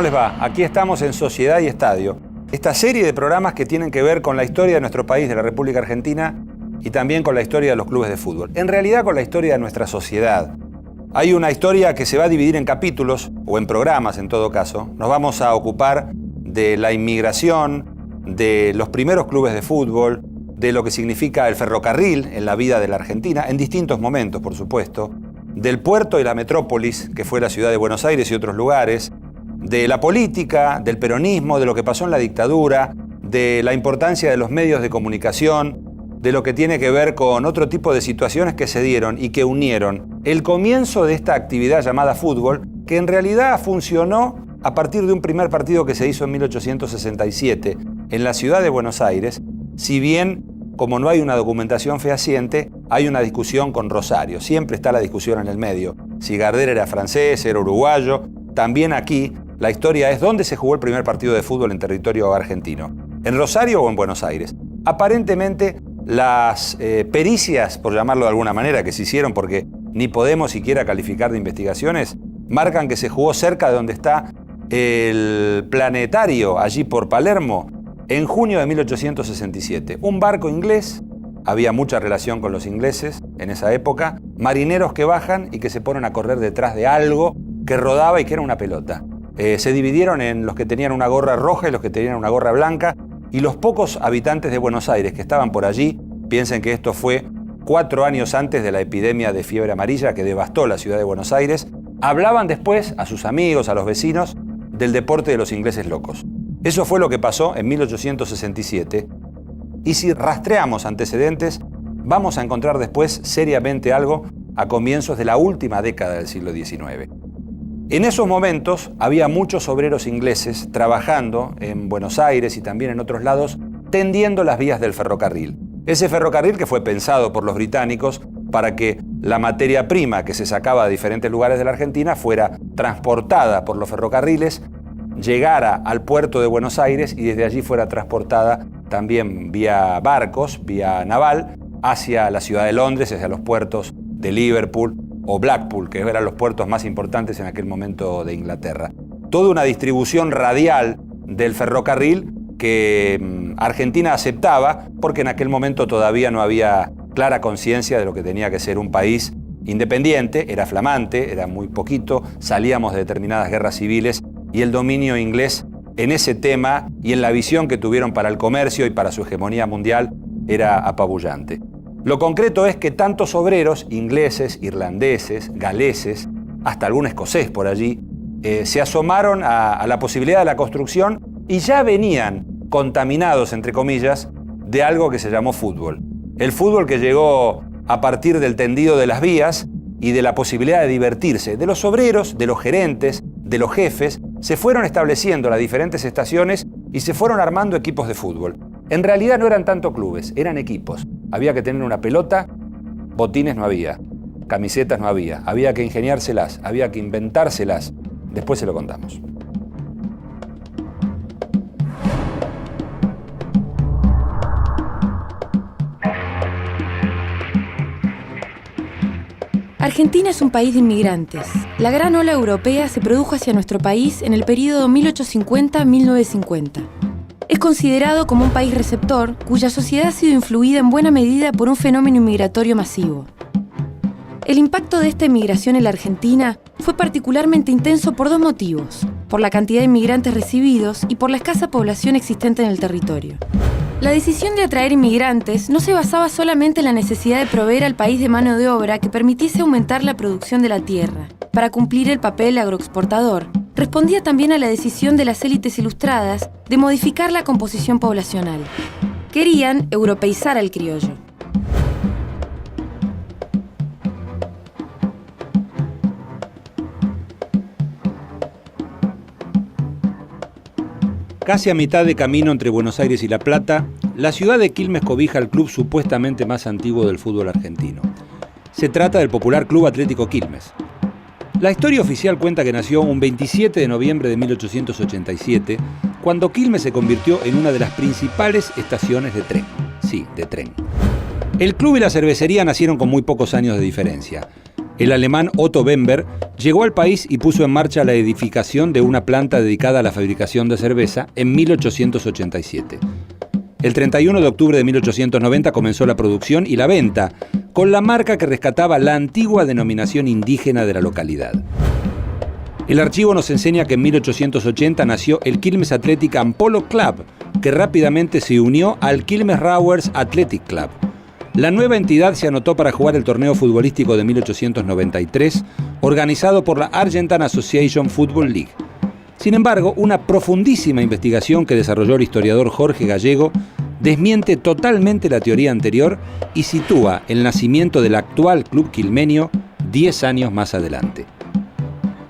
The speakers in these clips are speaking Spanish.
les va? Aquí estamos en Sociedad y Estadio. Esta serie de programas que tienen que ver con la historia de nuestro país, de la República Argentina, y también con la historia de los clubes de fútbol. En realidad con la historia de nuestra sociedad. Hay una historia que se va a dividir en capítulos, o en programas en todo caso. Nos vamos a ocupar de la inmigración, de los primeros clubes de fútbol, de lo que significa el ferrocarril en la vida de la Argentina, en distintos momentos, por supuesto, del puerto y la metrópolis, que fue la ciudad de Buenos Aires y otros lugares, de la política, del peronismo, de lo que pasó en la dictadura, de la importancia de los medios de comunicación, de lo que tiene que ver con otro tipo de situaciones que se dieron y que unieron el comienzo de esta actividad llamada fútbol, que en realidad funcionó a partir de un primer partido que se hizo en 1867 en la ciudad de Buenos Aires, si bien, como no hay una documentación fehaciente, hay una discusión con Rosario. Siempre está la discusión en el medio. Si Gardel era francés, era uruguayo. También aquí la historia es dónde se jugó el primer partido de fútbol en territorio argentino. ¿En Rosario o en Buenos Aires? Aparentemente las pericias, por llamarlo de alguna manera, que se hicieron porque ni podemos siquiera calificar de investigaciones, marcan que se jugó cerca de donde está el planetario, allí por Palermo, en junio de 1867. Un barco inglés, había mucha relación con los ingleses en esa época, marineros que bajan y que se ponen a correr detrás de algo que rodaba y que era una pelota. Se dividieron en los que tenían una gorra roja y los que tenían una gorra blanca, y los pocos habitantes de Buenos Aires que estaban por allí, piensen que esto fue 4 años antes de la epidemia de fiebre amarilla que devastó la ciudad de Buenos Aires, hablaban después a sus amigos, a los vecinos, del deporte de los ingleses locos. Eso fue lo que pasó en 1867, y si rastreamos antecedentes, vamos a encontrar después seriamente algo a comienzos de la última década del siglo XIX. En esos momentos había muchos obreros ingleses trabajando en Buenos Aires y también en otros lados, tendiendo las vías del ferrocarril. Ese ferrocarril que fue pensado por los británicos para que la materia prima que se sacaba de diferentes lugares de la Argentina fuera transportada por los ferrocarriles, llegara al puerto de Buenos Aires y desde allí fuera transportada también vía barcos, vía naval, hacia la ciudad de Londres, hacia los puertos de Liverpool o Blackpool, que eran los puertos más importantes en aquel momento de Inglaterra. Toda una distribución radial del ferrocarril que Argentina aceptaba porque en aquel momento todavía no había clara conciencia de lo que tenía que ser un país independiente, era flamante, era muy poquito, salíamos de determinadas guerras civiles y el dominio inglés en ese tema y en la visión que tuvieron para el comercio y para su hegemonía mundial era apabullante. Lo concreto es que tantos obreros, ingleses, irlandeses, galeses, hasta algún escocés por allí, se asomaron a la posibilidad de la construcción y ya venían contaminados, entre comillas, de algo que se llamó fútbol. El fútbol que llegó a partir del tendido de las vías y de la posibilidad de divertirse. De los obreros, de los gerentes, de los jefes, se fueron estableciendo las diferentes estaciones y se fueron armando equipos de fútbol. En realidad no eran tanto clubes, eran equipos. Había que tener una pelota, botines no había, camisetas no había que ingeniárselas, había que inventárselas. Después se lo contamos. Argentina es un país de inmigrantes. La gran ola europea se produjo hacia nuestro país en el período 1850-1950. Es considerado como un país receptor, cuya sociedad ha sido influida en buena medida por un fenómeno inmigratorio masivo. El impacto de esta inmigración en la Argentina fue particularmente intenso por 2 motivos: por la cantidad de inmigrantes recibidos y por la escasa población existente en el territorio. La decisión de atraer inmigrantes no se basaba solamente en la necesidad de proveer al país de mano de obra que permitiese aumentar la producción de la tierra, para cumplir el papel agroexportador. Respondía también a la decisión de las élites ilustradas de modificar la composición poblacional. Querían europeizar al criollo. Casi a mitad de camino entre Buenos Aires y La Plata, la ciudad de Quilmes cobija el club supuestamente más antiguo del fútbol argentino. Se trata del popular Club Atlético Quilmes. La historia oficial cuenta que nació un 27 de noviembre de 1887, cuando Quilmes se convirtió en una de las principales estaciones de tren. Sí, de tren. El club y la cervecería nacieron con muy pocos años de diferencia. el alemán Otto Bember llegó al país y puso en marcha la edificación de una planta dedicada a la fabricación de cerveza en 1887. El 31 de octubre de 1890 comenzó la producción y la venta, con la marca que rescataba la antigua denominación indígena de la localidad. El archivo nos enseña que en 1880 nació el Quilmes Athletic and Polo Club, que rápidamente se unió al Quilmes Rowers Athletic Club. La nueva entidad se anotó para jugar el torneo futbolístico de 1893, organizado por la Argentine Association Football League. Sin embargo, una profundísima investigación que desarrolló el historiador Jorge Gallego desmiente totalmente la teoría anterior y sitúa el nacimiento del actual club quilmenio 10 años más adelante.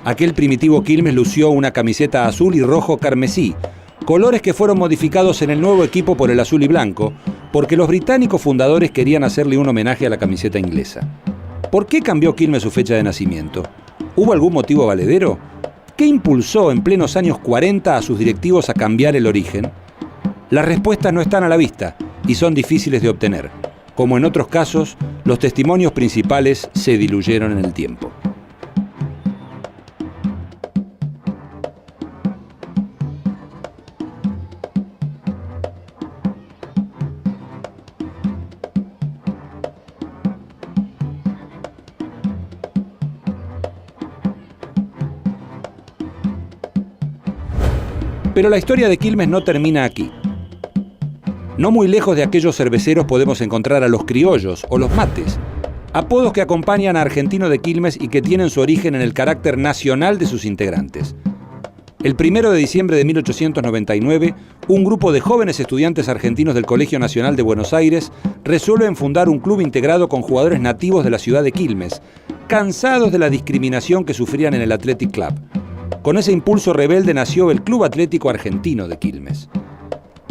Aquel primitivo Quilmes lució una camiseta azul y rojo carmesí, colores que fueron modificados en el nuevo equipo por el azul y blanco, porque los británicos fundadores querían hacerle un homenaje a la camiseta inglesa. ¿Por qué cambió Quilmes su fecha de nacimiento? ¿Hubo algún motivo valedero? ¿Qué impulsó en plenos años 40 a sus directivos a cambiar el origen? Las respuestas no están a la vista y son difíciles de obtener. Como en otros casos, los testimonios principales se diluyeron en el tiempo. Pero la historia de Quilmes no termina aquí. No muy lejos de aquellos cerveceros podemos encontrar a los criollos o los mates, apodos que acompañan a Argentino de Quilmes y que tienen su origen en el carácter nacional de sus integrantes. El 1 de diciembre de 1899, un grupo de jóvenes estudiantes argentinos del Colegio Nacional de Buenos Aires resuelven fundar un club integrado con jugadores nativos de la ciudad de Quilmes, cansados de la discriminación que sufrían en el Athletic Club. Con ese impulso rebelde nació el Club Atlético Argentino de Quilmes.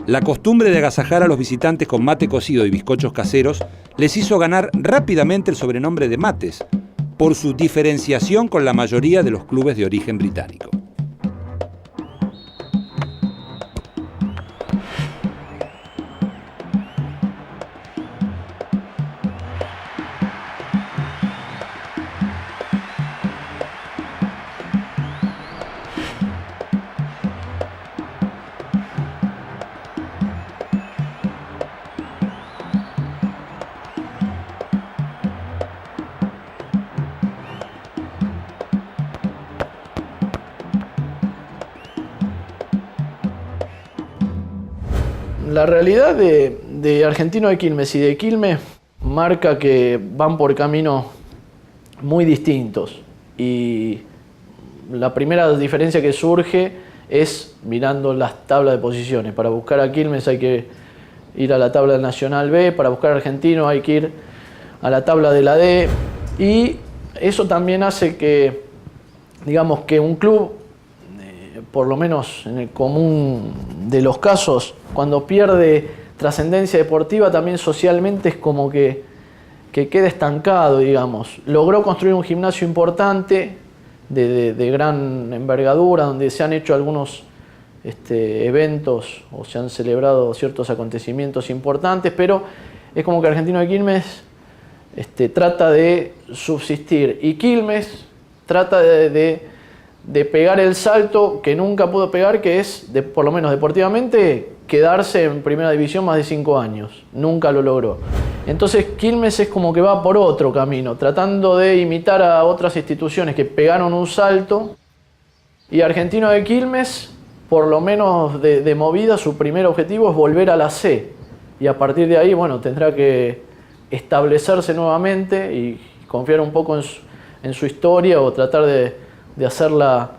La costumbre de agasajar a los visitantes con mate cocido y bizcochos caseros les hizo ganar rápidamente el sobrenombre de mates, por su diferenciación con la mayoría de los clubes de origen británico. La realidad de Argentino de Quilmes y de Quilmes marca que van por caminos muy distintos. Y la primera diferencia que surge es mirando las tablas de posiciones. Para buscar a Quilmes hay que ir a la tabla del Nacional B, para buscar a Argentino hay que ir a la tabla de la D. Y eso también hace que, digamos, que un club, por lo menos en el común de los casos, cuando pierde trascendencia deportiva, también socialmente es como que queda estancado, digamos. Logró construir un gimnasio importante, de gran envergadura, donde se han hecho algunos eventos o se han celebrado ciertos acontecimientos importantes, pero es como que Argentino de Quilmes trata de subsistir y Quilmes trata de pegar el salto que nunca pudo pegar, que es, por lo menos deportivamente, quedarse en primera división más de 5 años. Nunca lo logró. Entonces Quilmes es como que va por otro camino, tratando de imitar a otras instituciones que pegaron un salto. Y Argentino de Quilmes, por lo menos de movida, su primer objetivo es volver a la C. Y a partir de ahí, bueno, tendrá que establecerse nuevamente y confiar un poco en su historia o tratar de hacerla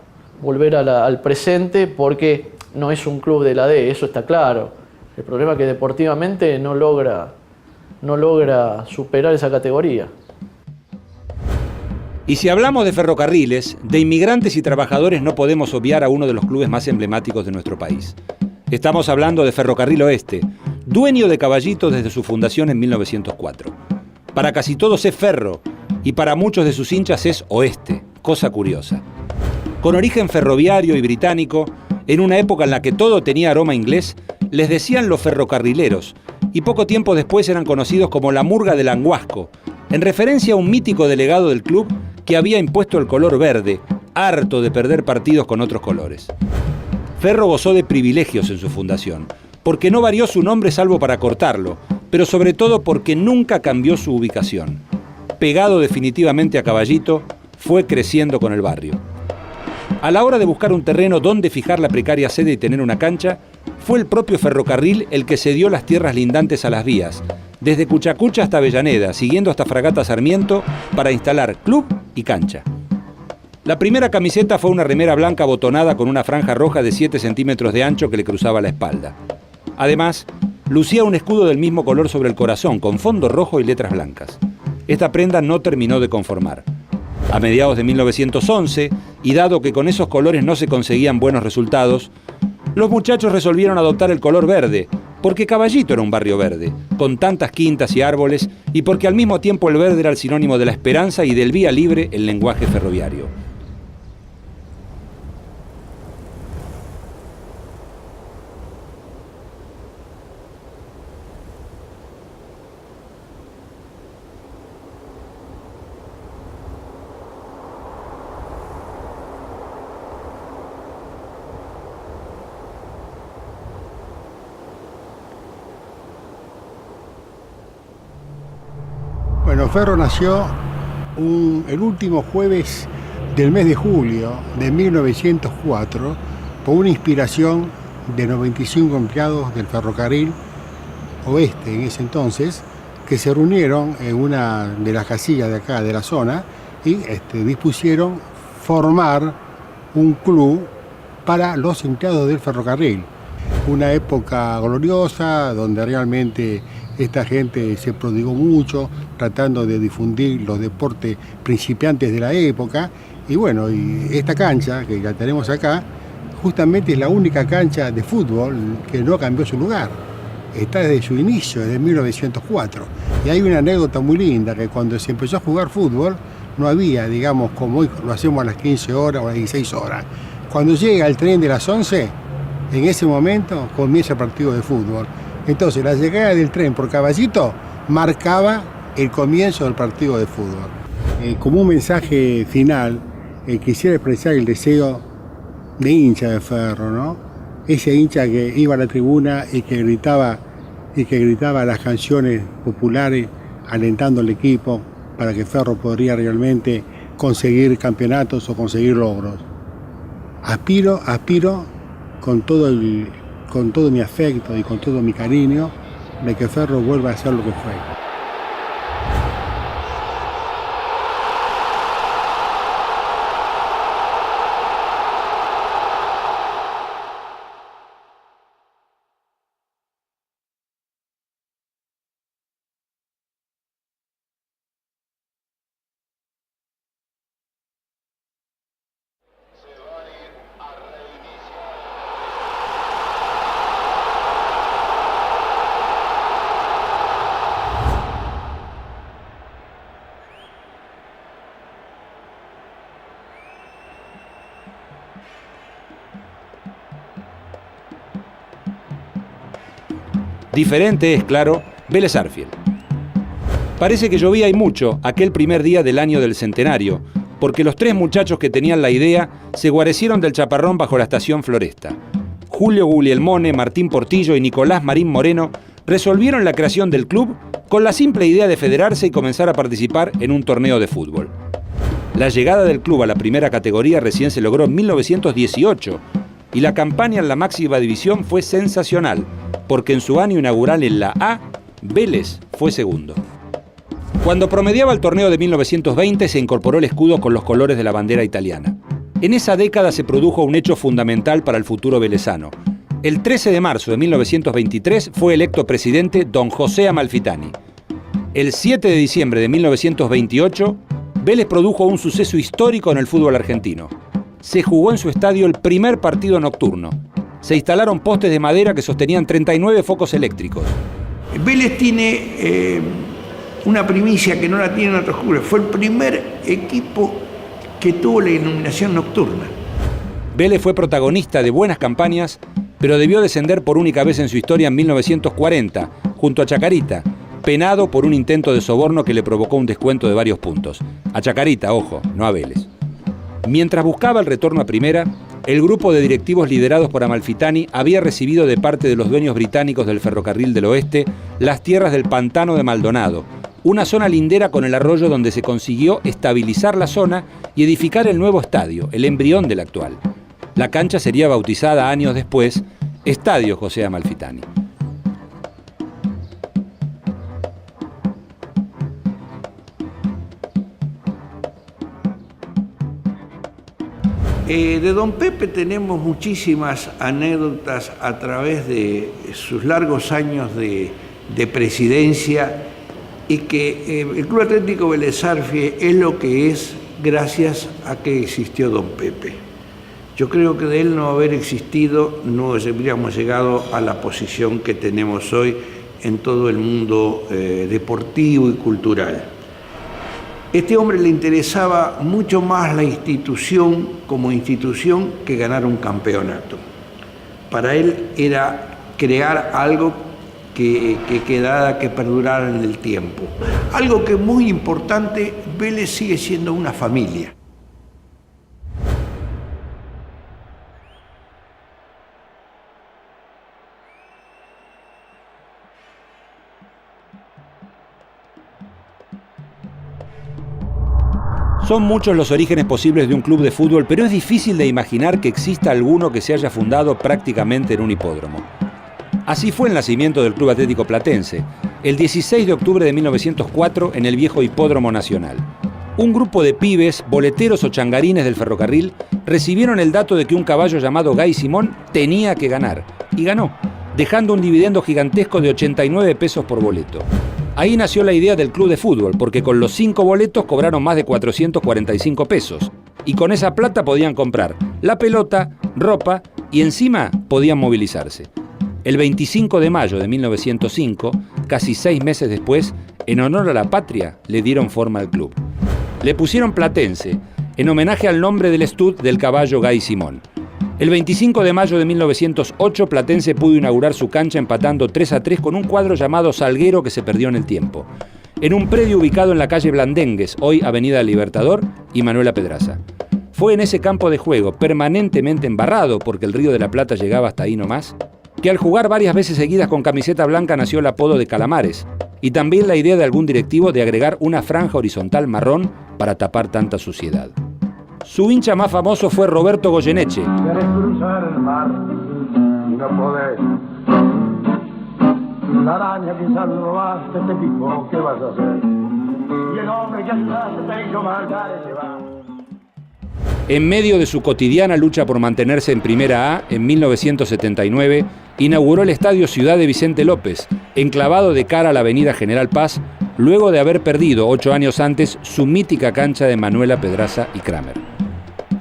volver al presente, porque no es un club de la D, eso está claro. El problema es que deportivamente no logra superar esa categoría. Y si hablamos de ferrocarriles, de inmigrantes y trabajadores, no podemos obviar a uno de los clubes más emblemáticos de nuestro país. Estamos hablando de Ferrocarril Oeste, dueño de Caballito desde su fundación en 1904. Para casi todos es Ferro, y para muchos de sus hinchas es Oeste, cosa curiosa. Con origen ferroviario y británico, en una época en la que todo tenía aroma inglés, les decían los ferrocarrileros, y poco tiempo después eran conocidos como la Murga del Anguasco, en referencia a un mítico delegado del club que había impuesto el color verde, harto de perder partidos con otros colores. Ferro gozó de privilegios en su fundación, porque no varió su nombre salvo para cortarlo, pero sobre todo porque nunca cambió su ubicación. Pegado definitivamente a Caballito, fue creciendo con el barrio. A la hora de buscar un terreno donde fijar la precaria sede y tener una cancha, fue el propio ferrocarril el que cedió las tierras lindantes a las vías, desde Cuchacucha hasta Avellaneda, siguiendo hasta Fragata Sarmiento, para instalar club y cancha. La primera camiseta fue una remera blanca abotonada con una franja roja de 7 centímetros de ancho que le cruzaba la espalda. Además, lucía un escudo del mismo color sobre el corazón, con fondo rojo y letras blancas. Esta prenda no terminó de conformar. A mediados de 1911, y dado que con esos colores no se conseguían buenos resultados, los muchachos resolvieron adoptar el color verde, porque Caballito era un barrio verde, con tantas quintas y árboles, y porque al mismo tiempo el verde era el sinónimo de la esperanza y del vía libre en lenguaje ferroviario. Bueno, Ferro nació el último jueves del mes de julio de 1904 por una inspiración de 95 empleados del ferrocarril oeste en ese entonces, que se reunieron en una de las casillas de acá de la zona y dispusieron formar un club para los empleados del ferrocarril. Una época gloriosa donde realmente esta gente se prodigó mucho tratando de difundir los deportes principiantes de la época. Y bueno, y esta cancha que la tenemos acá, justamente es la única cancha de fútbol que no cambió su lugar. Está desde su inicio, desde 1904. Y hay una anécdota muy linda, que cuando se empezó a jugar fútbol, no había, digamos, como hoy lo hacemos a las 15 horas o a las 16 horas. Cuando llega el tren de las 11, en ese momento comienza el partido de fútbol. Entonces, la llegada del tren por Caballito marcaba el comienzo del partido de fútbol. Como un mensaje final, quisiera expresar el deseo de hincha de Ferro, ¿no? Ese hincha que iba a la tribuna y que gritaba las canciones populares alentando al equipo para que Ferro podría realmente conseguir campeonatos o conseguir logros. Aspiro con todo mi afecto y con todo mi cariño de que Ferro vuelva a ser lo que fue. Diferente es, claro, Vélez Sarsfield. Parece que llovía y mucho aquel primer día del año del centenario, porque los 3 muchachos que tenían la idea se guarecieron del chaparrón bajo la estación Floresta. Julio Guglielmone, Martín Portillo y Nicolás Marín Moreno resolvieron la creación del club con la simple idea de federarse y comenzar a participar en un torneo de fútbol. La llegada del club a la primera categoría recién se logró en 1918 y la campaña en la máxima división fue sensacional, porque en su año inaugural en la A, Vélez fue segundo. Cuando promediaba el torneo de 1920 se incorporó el escudo con los colores de la bandera italiana. En esa década se produjo un hecho fundamental para el futuro velezano. El 13 de marzo de 1923 fue electo presidente don José Amalfitani. El 7 de diciembre de 1928, Vélez produjo un suceso histórico en el fútbol argentino. Se jugó en su estadio el primer partido nocturno. Se instalaron postes de madera que sostenían 39 focos eléctricos. Vélez tiene una primicia que no la tienen otros clubes. Fue el primer equipo que tuvo la iluminación nocturna. Vélez fue protagonista de buenas campañas, pero debió descender por única vez en su historia en 1940, junto a Chacarita, penado por un intento de soborno que le provocó un descuento de varios puntos. A Chacarita, ojo, no a Vélez. Mientras buscaba el retorno a primera, el grupo de directivos liderados por Amalfitani había recibido de parte de los dueños británicos del Ferrocarril del Oeste las tierras del Pantano de Maldonado, una zona lindera con el arroyo donde se consiguió estabilizar la zona y edificar el nuevo estadio, el embrión del actual. La cancha sería bautizada años después Estadio José Amalfitani. De don Pepe tenemos muchísimas anécdotas a través de sus largos años de presidencia y que el Club Atlético Vélez Arfiel es lo que es gracias a que existió don Pepe. Yo creo que de él no haber existido no habríamos llegado a la posición que tenemos hoy en todo el mundo deportivo y cultural. Este hombre le interesaba mucho más la institución como institución que ganar un campeonato. Para él era crear algo que quedara, que perdurara en el tiempo. Algo que es muy importante, Vélez sigue siendo una familia. Son muchos los orígenes posibles de un club de fútbol, pero es difícil de imaginar que exista alguno que se haya fundado prácticamente en un hipódromo. Así fue el nacimiento del Club Atlético Platense, el 16 de octubre de 1904 en el viejo Hipódromo Nacional. Un grupo de pibes, boleteros o changarines del ferrocarril, recibieron el dato de que un caballo llamado Gay Simón tenía que ganar, y ganó, dejando un dividendo gigantesco de 89 pesos por boleto. Ahí nació la idea del club de fútbol, porque con los 5 boletos cobraron más de 445 pesos, y con esa plata podían comprar la pelota, ropa, y encima podían movilizarse. El 25 de mayo de 1905, casi 6 meses después, en honor a la patria, le dieron forma al club. Le pusieron Platense, en homenaje al nombre del estud del caballo Gay Simón. El 25 de mayo de 1908, Platense pudo inaugurar su cancha empatando 3-3 con un cuadro llamado Salguero que se perdió en el tiempo, en un predio ubicado en la calle Blandengues, hoy Avenida Libertador y Manuela Pedraza. Fue en ese campo de juego, permanentemente embarrado porque el Río de la Plata llegaba hasta ahí nomás, que al jugar varias veces seguidas con camiseta blanca nació el apodo de Calamares, y también la idea de algún directivo de agregar una franja horizontal marrón para tapar tanta suciedad. Su hincha más famoso fue Roberto Goyeneche. Querés cruzar el mar y no podés. La araña que salvaste te picó, ¿qué vas a hacer? Y el hombre que atrás te hizo marcar ese va. En medio de su cotidiana lucha por mantenerse en Primera A, en 1979, inauguró el Estadio Ciudad de Vicente López, enclavado de cara a la Avenida General Paz, luego de haber perdido 8 años antes su mítica cancha de Manuela Pedraza y Kramer.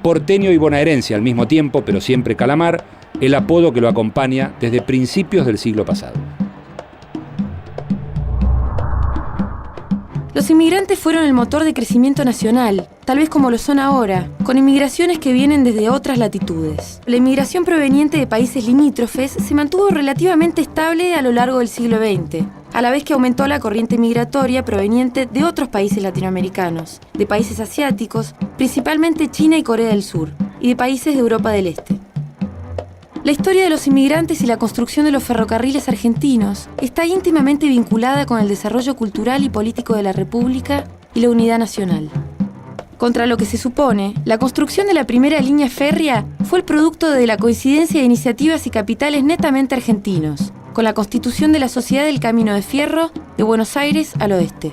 Porteño y bonaerense al mismo tiempo, pero siempre Calamar, el apodo que lo acompaña desde principios del siglo pasado. Los inmigrantes fueron el motor de crecimiento nacional, tal vez como lo son ahora, con inmigraciones que vienen desde otras latitudes. La inmigración proveniente de países limítrofes se mantuvo relativamente estable a lo largo del siglo XX, a la vez que aumentó la corriente migratoria proveniente de otros países latinoamericanos, de países asiáticos, principalmente China y Corea del Sur, y de países de Europa del Este. La historia de los inmigrantes y la construcción de los ferrocarriles argentinos está íntimamente vinculada con el desarrollo cultural y político de la República y la unidad nacional. Contra lo que se supone, la construcción de la primera línea férrea fue el producto de la coincidencia de iniciativas y capitales netamente argentinos, con la constitución de la Sociedad del Camino de Fierro de Buenos Aires al oeste.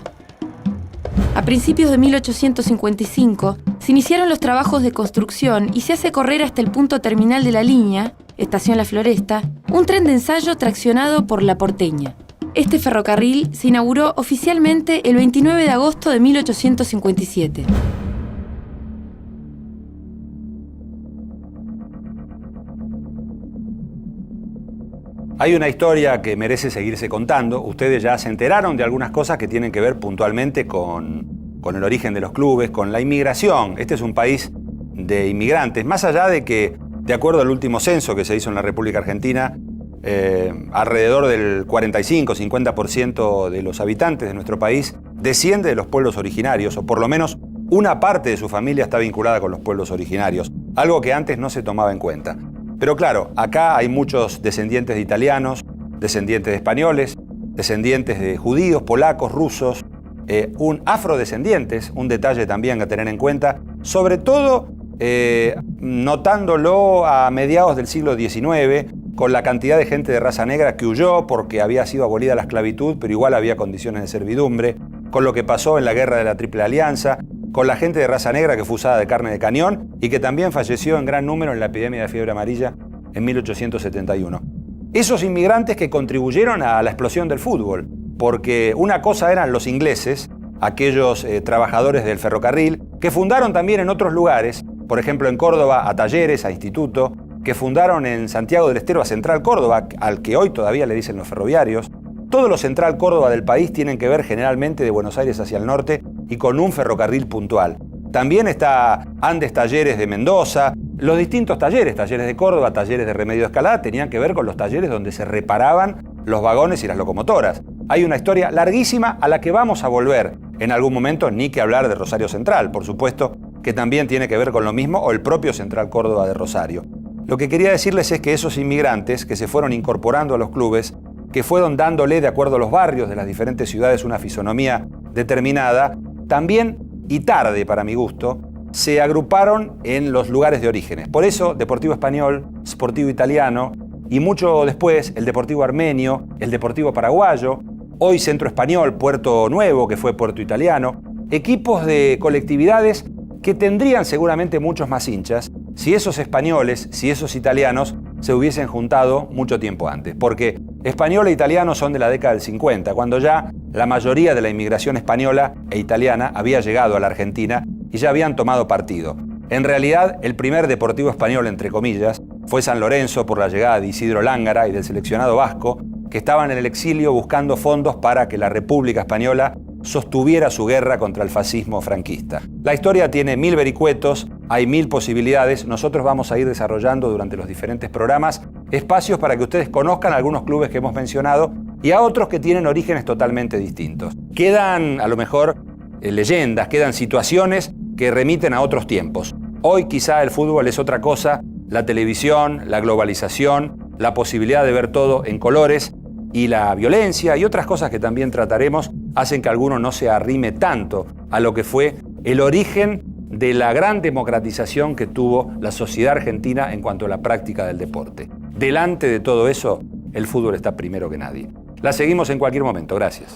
A principios de 1855 se iniciaron los trabajos de construcción y se hace correr hasta el punto terminal de la línea, Estación La Floresta, un tren de ensayo traccionado por La Porteña. Este ferrocarril se inauguró oficialmente el 29 de agosto de 1857. Hay una historia que merece seguirse contando. Ustedes ya se enteraron de algunas cosas que tienen que ver puntualmente con el origen de los clubes, con la inmigración. Este es un país de inmigrantes. Más allá de que, de acuerdo al último censo que se hizo en la República Argentina, alrededor del 45-50% de los habitantes de nuestro país desciende de los pueblos originarios, o por lo menos una parte de su familia está vinculada con los pueblos originarios, algo que antes no se tomaba en cuenta. Pero claro, acá hay muchos descendientes de italianos, descendientes de españoles, descendientes de judíos, polacos, rusos, afrodescendientes, un detalle también a tener en cuenta, sobre todo notándolo a mediados del siglo XIX, con la cantidad de gente de raza negra que huyó porque había sido abolida la esclavitud, pero igual había condiciones de servidumbre, con lo que pasó en la Guerra de la Triple Alianza, con la gente de raza negra que fue usada de carne de cañón y que también falleció en gran número en la epidemia de fiebre amarilla en 1871. Esos inmigrantes que contribuyeron a la explosión del fútbol, porque una cosa eran los ingleses, aquellos trabajadores del ferrocarril, que fundaron también en otros lugares, por ejemplo en Córdoba a Talleres, a Instituto, que fundaron en Santiago del Estero a Central Córdoba, al que hoy todavía le dicen los ferroviarios. Todos los Central Córdoba del país tienen que ver generalmente de Buenos Aires hacia el norte y con un ferrocarril puntual. También está Andes Talleres de Mendoza. Los distintos talleres de Córdoba, talleres de Remedio de Escalada, tenían que ver con los talleres donde se reparaban los vagones y las locomotoras. Hay una historia larguísima a la que vamos a volver en algún momento, ni que hablar de Rosario Central, por supuesto, que también tiene que ver con lo mismo, o el propio Central Córdoba de Rosario. Lo que quería decirles es que esos inmigrantes que se fueron incorporando a los clubes, que fueron dándole, de acuerdo a los barrios de las diferentes ciudades, una fisonomía determinada, también, y tarde para mi gusto, se agruparon en los lugares de orígenes. Por eso, Deportivo Español, Sportivo Italiano, y mucho después, el Deportivo Armenio, el Deportivo Paraguayo, hoy Centro Español, Puerto Nuevo, que fue Puerto Italiano, equipos de colectividades que tendrían seguramente muchos más hinchas si esos españoles, si esos italianos se hubiesen juntado mucho tiempo antes. Porque español e italiano son de la década del 50, cuando ya la mayoría de la inmigración española e italiana había llegado a la Argentina y ya habían tomado partido. En realidad, el primer Deportivo Español, entre comillas, fue San Lorenzo por la llegada de Isidro Lángara y del seleccionado vasco, que estaban en el exilio buscando fondos para que la República Española sostuviera su guerra contra el fascismo franquista. La historia tiene 1000 vericuetos, hay 1000 posibilidades. Nosotros vamos a ir desarrollando durante los diferentes programas espacios para que ustedes conozcan algunos clubes que hemos mencionado y a otros que tienen orígenes totalmente distintos. Quedan, a lo mejor, leyendas, quedan situaciones que remiten a otros tiempos. Hoy quizá el fútbol es otra cosa, la televisión, la globalización, la posibilidad de ver todo en colores y la violencia y otras cosas que también trataremos hacen que alguno no se arrime tanto a lo que fue el origen de la gran democratización que tuvo la sociedad argentina en cuanto a la práctica del deporte. Delante de todo eso, el fútbol está primero que nadie. La seguimos en cualquier momento. Gracias.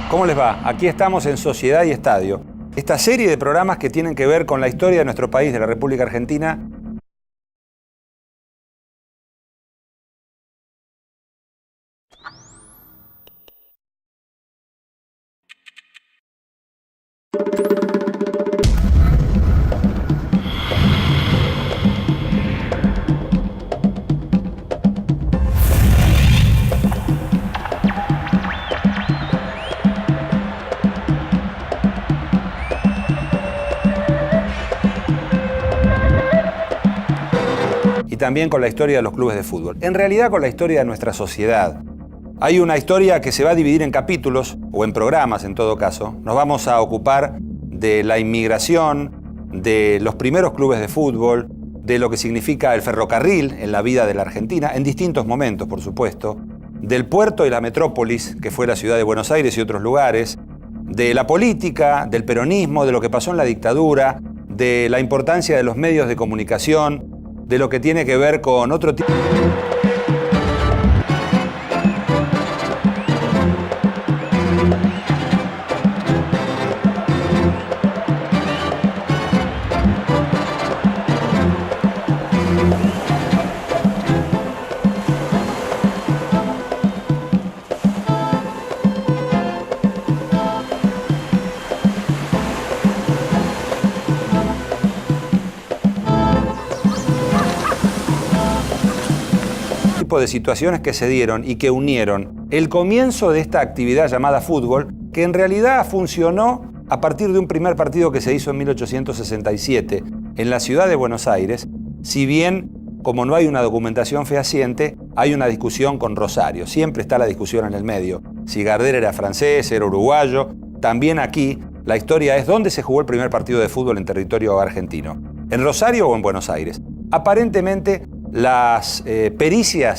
¿Cómo les va? Aquí estamos en Sociedad y Estadio. Esta serie de programas que tienen que ver con la historia de nuestro país, de la República Argentina. Y también con la historia de los clubes de fútbol. En realidad con la historia de nuestra sociedad. Hay una historia que se va a dividir en capítulos, o en programas en todo caso. Nos vamos a ocupar de la inmigración, de los primeros clubes de fútbol, de lo que significa el ferrocarril en la vida de la Argentina, en distintos momentos, por supuesto, del puerto y la metrópolis, que fue la ciudad de Buenos Aires y otros lugares, de la política, del peronismo, de lo que pasó en la dictadura, de la importancia de los medios de comunicación, de lo que tiene que ver con otro tipo... de situaciones que se dieron y que unieron el comienzo de esta actividad llamada fútbol, que en realidad funcionó a partir de un primer partido que se hizo en 1867 en la ciudad de Buenos Aires, si bien, como no hay una documentación fehaciente, hay una discusión con Rosario. Siempre está la discusión en el medio. Si Gardel era francés, era uruguayo. También aquí la historia es dónde se jugó el primer partido de fútbol en territorio argentino. ¿En Rosario o en Buenos Aires? Aparentemente, las pericias